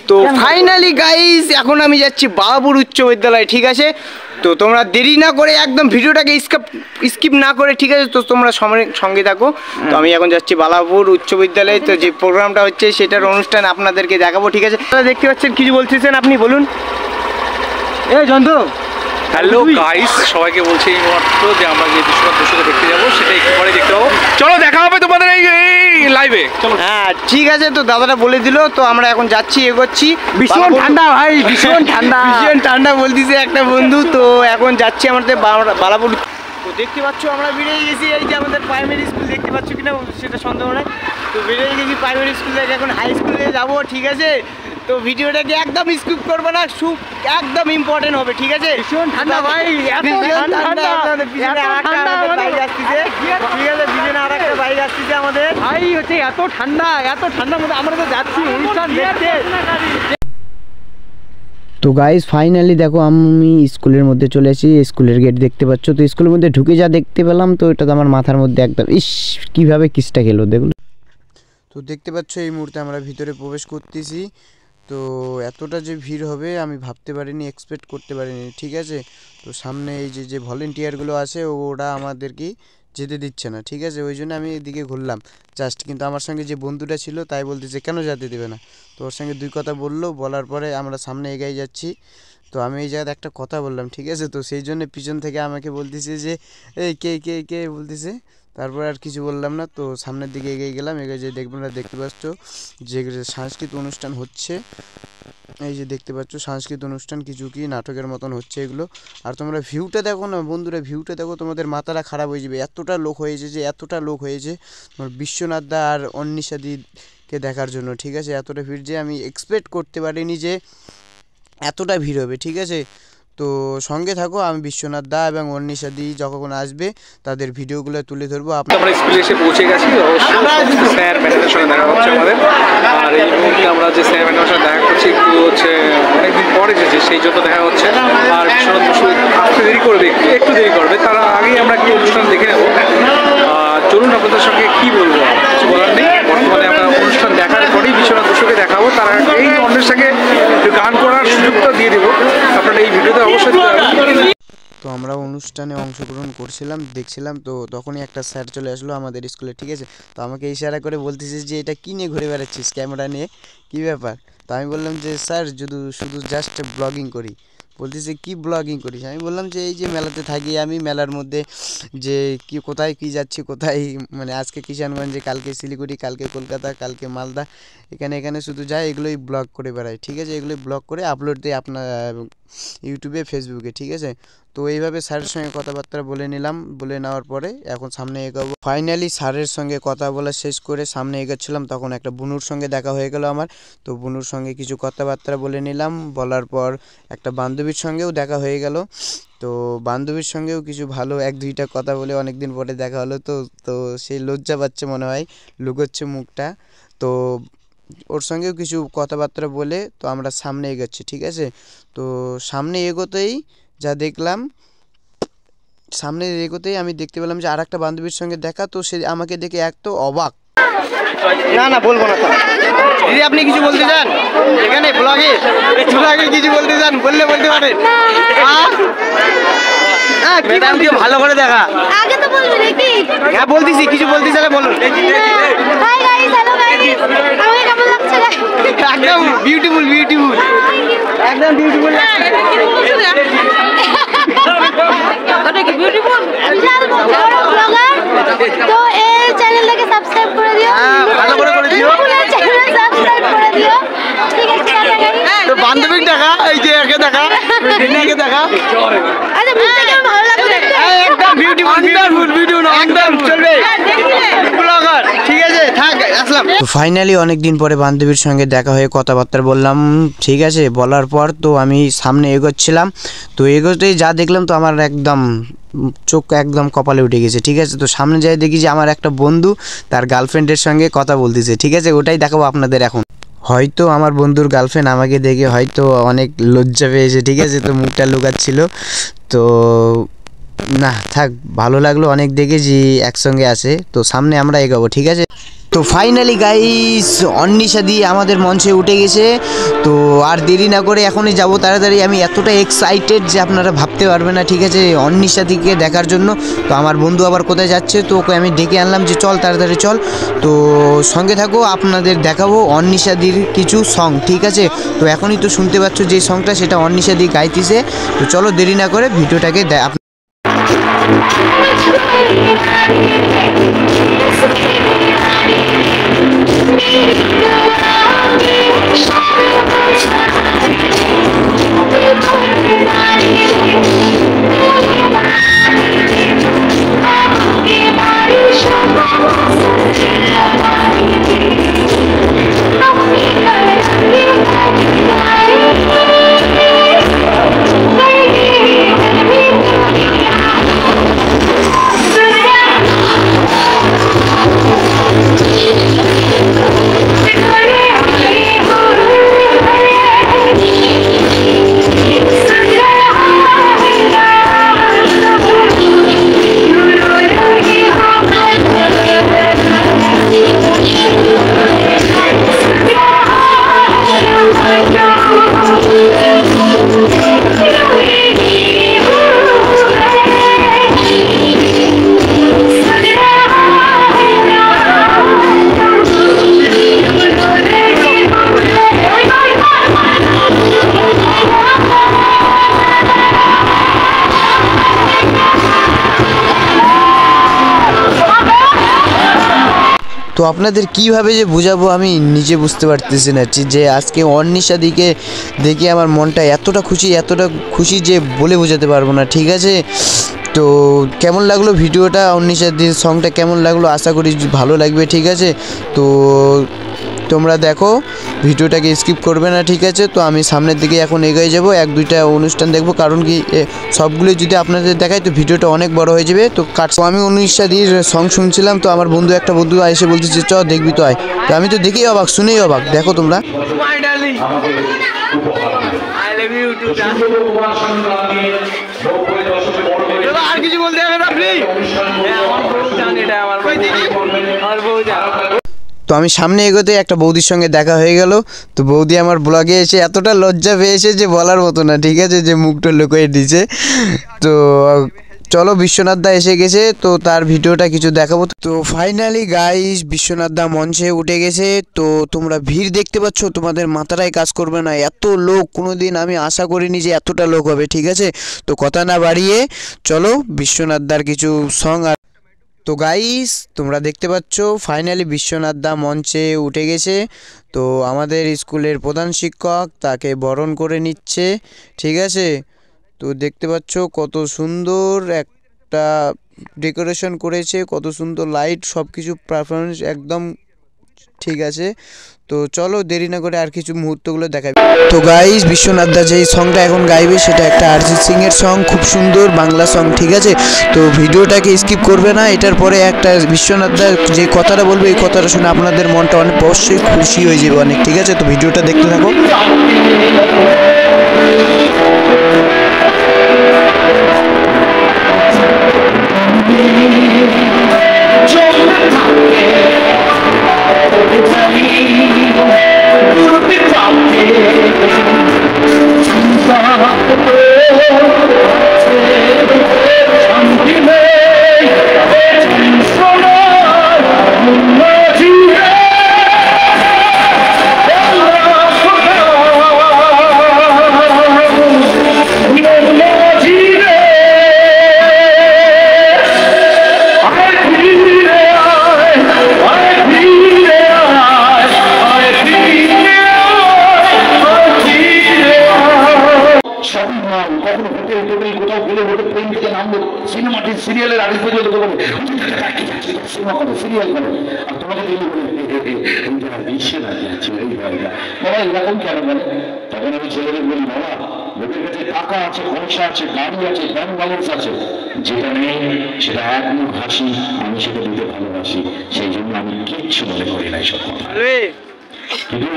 তো finally guys এখন আমি যাচ্ছি বালাপুর উচ্চ বিদ্যালয়, ঠিক আছে। তো তোমরা দেরি না করে একদম ভিডিওটাকে স্কিপ না করে, ঠিক আছে, তো তোমরা সঙ্গে থাকো। তো আমি এখন যাচ্ছি বালাপুর উচ্চ বিদ্যালয়ে। তো যে প্রোগ্রামটা হচ্ছে সেটার অনুষ্ঠান আপনাদেরকে দেখাবো, ঠিক আছে। আপনারা দেখতে পাচ্ছেন, কিছু বলতেছেন আপনি বলুন। এই জন্তু হ্যালো গাইস, সবাইকে বলছি এই মুহূর্তে যে আমরা যে বিশ্বনাথ বসুকে দেখতে যাবো সেটা একটু পরে দেখতে পাবো। চলো দেখা হবে তোমাদের এই লাইভে। চলো। হ্যাঁ ঠিক আছে, তো দাদাটা বলে দিল। তো আমরা এখন যাচ্ছি, এগোচ্ছি। ভীষণ ঠান্ডা ভাই, ভীষণ ঠান্ডা, ভীষণ ঠান্ডা বলতেছে একটা বন্ধু। তো এখন যাচ্ছি আমাদের বালাপুর। তো দেখতে পাচ্ছ আমরা বেরিয়ে গেছি। এই যে আমাদের প্রাইমারি স্কুল দেখতে পাচ্ছ কিনা সেটা সন্দেহ নয়। তো বেরিয়ে গেছি প্রাইমারি স্কুল থেকে, এখন হাই স্কুলে যাবো, ঠিক আছে। তো ভিডিওটাকে একদম স্কিপ করবে না, একদম ইম্পর্টেন্ট হবে, ঠিক আছে। ভীষণ ঠান্ডা ভাই, আমাদের ভাই হচ্ছে এত ঠান্ডার মধ্যে আমরা তো যাচ্ছি অনুষ্ঠান দেখতে। তো গাইস ফাইনালি দেখো আমি স্কুলের মধ্যে চলে এসেছি। স্কুলের গেট দেখতে পাচ্ছ। তো স্কুলের মধ্যে ঢুকে যা দেখতে পেলাম, তো এটা তো আমার মাথার মধ্যে একদম কীভাবে কিসটা গেলো দেখলো। তো দেখতে পাচ্ছ এই মুহূর্তে আমরা ভিতরে প্রবেশ করতেছি। তো এতটা যে ভিড় হবে আমি ভাবতে পারিনি, এক্সপেক্ট করতে পারিনি, ঠিক আছে। তো সামনে এই যে ভলেন্টিয়ারগুলো আছে ওরা আমাদেরকে যেতে দিচ্ছে না, ঠিক আছে। ওই জন্য আমি এদিকে ঘুরলাম জাস্ট। কিন্তু আমার সঙ্গে যে বন্ধুটা ছিল তাই বলতেছে কেন যেতে দেবে না। তো ওর সঙ্গে দুই কথা বলার পরে আমরা সামনে এগিয়ে যাচ্ছি। তো আমি এই জায়গায় একটা কথা বললাম, ঠিক আছে। তো সেই জন্য পিছন থেকে আমাকে বলতেছে যে এই কে কে কে বলতেছে। তারপর আর কিছু বললাম না। তো সামনের দিকে এগিয়ে গেলাম। এগিয়ে যে দেখতে পাচ্ছ যে সাংস্কৃতিক অনুষ্ঠান হচ্ছে। এই যে দেখতে পাচ্ছ সাংস্কৃতিক অনুষ্ঠান, কিছু কি নাটকের মতন হচ্ছে এগুলো। আর তোমরা ভিউটা দেখো না বন্ধুরা, ভিউটা দেখো, তোমাদের মাথাটা খারাপ হয়ে যাবে। এতটা লোক হয়েছে তোমার বিশ্বনাথ দা আর অন্নিশা দিকে দেখার জন্য, ঠিক আছে। এতটা ভিড় যে আমি এক্সপেক্ট করতে পারিনি যে এতটা ভিড় হবে, ঠিক আছে। তো সঙ্গে থাকো, আমি বিশ্বনাথ দা এবং অন্নিশা দি যখন আসবে তাদের ভিডিওগুলো তুলে ধরবো। আমরা স্কুলে এসে পৌঁছে গেছি। অবশ্যই স্যার ম্যাডামের সঙ্গে দেখা হচ্ছে আমাদের। আর এই মুহূর্তে আমরা যে স্যার ম্যাডামের সঙ্গে দেখা করছি একটু হচ্ছে অনেকদিন পর এসেছে, সেই জন্য দেখা হচ্ছে। আর বিশ্বনাথ বসু আসতে দেরি করবে, একটু দেরি করবে, তার আগেই আমরা কি অনুষ্ঠান দেখে নেবো। চলুন আপনাদের সঙ্গে কি বলবো, কিছু বলার নেই। বর্তমানে আমরা অনুষ্ঠান দেখার পরেই বিশ্বনাথ বসুকে দেখাবো। তার এই অন্যের সঙ্গে গান করার সুযোগটা দিয়ে দেবো। আপনারা এই ভিডিওতে অবশ্যই। তো আমরা অনুষ্ঠানে অংশগ্রহণ করছিলাম, দেখছিলাম। তো তখনই একটা স্যার চলে আসলো আমাদের স্কুলে, ঠিক আছে। তো আমাকে ইশারা করে বলতেছে যে এটা কী নিয়ে ঘুরে বেড়াচ্ছিস ক্যামেরা নিয়ে, কী ব্যাপার। তো আমি বললাম যে স্যার শুধু জাস্ট ব্লগিং করি। বলতেছে কি ব্লগিং করিস। আমি বললাম যে এই যে মেলাতে থাকি আমি, মেলার মধ্যে যে কোথায় কি যাচ্ছি, কোথায় মানে আজকে কিষানগঞ্জে, কালকে শিলিগুড়ি, কালকে কলকাতা, কালকে মালদা, এখানে শুধু যাই, এগুলোই ব্লগ করে বেড়াই, ঠিক আছে। এগুলোই ব্লগ করে আপলোড দিই আপনার ইউটিউবে, ফেসবুকে, ঠিক আছে। তো এইভাবে স্যারের সঙ্গে কথাবার্তা বলে নিলাম। বলে নেওয়ার পরে এখন সামনে এগোবো। ফাইনালি স্যারের সঙ্গে কথা বলা শেষ করে সামনে এগোচ্ছিলাম, তখন একটা বুনুর সঙ্গে দেখা হয়ে গেল আমার। তো বুনুর সঙ্গে কিছু কথাবার্তা বলে নিলাম। বলার পর একটা বান্ধবীর সঙ্গেও দেখা হয়ে গেল। তো বান্ধবীর সঙ্গেও কিছু ভালো এক দুইটা কথা বলে অনেক দিন পরে দেখা হলো। তো সেই লজ্জা পাচ্ছে মনে হয়, লুকোচ্ছে মুখটা। তো ওর সঙ্গেও কিছু কথাবার্তা বলে তো আমরা সামনে এগোচ্ছি, ঠিক আছে। তো সামনে এগোতেই আমি দেখতে পেলাম যে আর একটা বান্ধবীর সঙ্গে দেখা। তো সে আমাকে দেখে এক তো অবাক। না বলবো না। দিদি আপনি কিছু বলতে চান এখানে ব্লগে কিছু বলতে চান, বললে বলতে পারেন। ম্যাডামকে ভালো করে দেখা। আগে তো বলবি নাকি? হ্যাঁ বলতেছি, কিছু বলতে চাইলে বলুন। হাই গাইস, হ্যালো গাইস, আমাকে কেমন লাগছে? একদম বিউটিফুল, একদম বিউটিফুল লাগছে। ওটা কি বিউটিফুল? বিশাল বড় ব্লগার। তো এই চ্যানেলটাকে সাবস্ক্রাইব করে দিও। হ্যাঁ ভালো করে দিও। চ্যানেল সাবস্ক্রাইব করে দিও, ঠিক আছে। তো বান্ধবীর দেখা, এই যে একে দেখা, একে দেখা। আচ্ছা মুখটা কেমন ভালো লাগছে? একদম বিউটিফুল, একদম চলবে ব্লগার, ঠিক আছে। থাক আসলাম। তো ফাইনালি অনেক দিন পরে বান্ধবীর সঙ্গে দেখা হয়ে কথাবার্তা বললাম, ঠিক আছে। বলার পর তো আমি সামনে এগোচ্ছিলাম। তো এগোতেই যা দেখলাম, তো আমার একদম চোখ একদম কপালে উঠে গেছে, ঠিক আছে। তো সামনে যাই দেখি যে আমার একটা বন্ধু তার গার্লফ্রেন্ডের সঙ্গে কথা বলতেছে, ঠিক আছে। ওটাই দেখাবো আপনাদের এখন। হয়তো আমার বন্ধুর গার্লফ্রেন্ড আমাকে দেখে হয়তো অনেক লজ্জা পেয়েছে, ঠিক আছে। তো মুখটা লুকাচ্ছিল। তো না থাক, ভালো লাগলো অনেক দেখে যে একসঙ্গে আসে। তো সামনে আমরা এগোবো, ঠিক আছে। তো ফাইনালি গাইস অন্নিশাদি আমাদের মঞ্চে উঠে গেছে। তো আর দেরি না করে এখনই যাব তাড়াতাড়ি। আমি এতটা এক্সাইটেড যে আপনারা ভাবতে পারবেন না, ঠিক আছে, অন্নিশাদিকে দেখার জন্য। তো আমার বন্ধু আবার কোথায় যাচ্ছে, তো ওকে আমি ডেকে আনলাম যে চল তাড়াতাড়ি চল। তো সঙ্গে থাকো, আপনাদের দেখাবো অন্নিশাদির কিছু সং, ঠিক আছে। তো এখনই তো শুনতে পাচ্ছ যে সংটা, সেটা অন্নিশাদি গাইতেছে। তো চলো দেরি না করে ভিডিওটাকে তো আপনাদের কিভাবে যে বুঝাবো আমি নিজে বুঝতে পারতেছি না যে আজকে অন্নিশাদিকে দেখে আমার মনটা এতটা খুশি যে বলে বোঝাতে পারবো না, ঠিক আছে। তো কেমন লাগলো ভিডিওটা, অন্নিশাদির সংটা কেমন লাগলো, আশা করি ভালো লাগবে, ঠিক আছে। তো তোমরা দেখো, ভিডিওটাকে স্কিপ করবে না, ঠিক আছে। তো আমি সামনের দিকে এখন এগিয়ে যাব, এক দুইটা অনুষ্ঠান দেখব, কারণ কি সবগুলোই যদি আপনাদের দেখাই তো ভিডিওটা অনেক বড় হয়ে যাবে। তো আমি অন্নিশাদির সং শুনছিলাম, তো আমার একটা বন্ধু এসে বলতেছে চ দেখবি তো আয়। তো আমি তো দেখেই অবাক, শুনেই অবাক, দেখো তোমরা। আর কিছু বলতে হবে না আপনি? তো আমি সামনে এগোতে একটা বৌদির সঙ্গে দেখা হয়ে গেল। তো বৌদি আমার ব্লগে এসে এতটা লজ্জা পেয়েছে যে বলার মতো না, ঠিক আছে, যে মুখটা লুকিয়ে দিয়েছে। তো চলো, বিশ্বনাথ দা এসে গেছে, তো তার ভিডিওটা কিছু দেখাবো। তো ফাইনালি গাইস বিশ্বনাথ দা মঞ্চে উঠে গেছে। তো তোমরা ভিড় দেখতে পাচ্ছ, তোমাদের মাথাটাই কাজ করবে না, এত লোক কোনোদিন আমি আশা করিনি যে এতটা লোক হবে, ঠিক আছে। তো কথা না বাড়িয়ে চলো বিশ্বনাথ দার কিছু সং। আর তো গাইস তোমরা দেখতে পাচ্ছ ফাইনালি বিশ্বনাথ দা মঞ্চে উঠে গেছে। তো আমাদের স্কুলের প্রধান শিক্ষক তাকে বরণ করে নিচ্ছে, ঠিক আছে। তো দেখতে পাচ্ছ কত সুন্দর একটা ডেকোরেশন করেছে, কত সুন্দর লাইট, সব কিছু পারফরমেন্স একদম ঠিক আছে। তো চলো দেরি না করে আর কিছু মুহূর্তগুলো দেখাবি। তো গাইস বিশ্বনাথ দা যেই সংটা এখন গাইবে সেটা একটা অরিজিৎ সিং এর সং, খুব সুন্দর বাংলা সং, ঠিক আছে। তো ভিডিওটাকে স্কিপ করবে না, এটার পরে একটা বিশ্বনাথ দা যে কথাটা বলবে এই কথাটা শুনে আপনাদের মনটা অনেক অবশ্যই খুশি হয়ে যাবে অনেক, ঠিক আছে। তো ভিডিওটা দেখতে থাকো। সিরিয়ালের আগে পর্যন্ত সিনেমা করে সিরিয়াল করে আর তোমাকে বাবা এরকম কেন বলে? তখন আমি ছেলেদের বলি বাবা লোকের কাছে টাকা আছে, পয়সা আছে, গাড়ি আছে, ব্যাংক ব্যালেন্স আছে, যেটা নেই সেটা এক মুখ হাসি, আমি সেটা দিতে ভালোবাসি, সেই জন্য আমি কিচ্ছু মনে করি না এইসব কথা। কিন্তু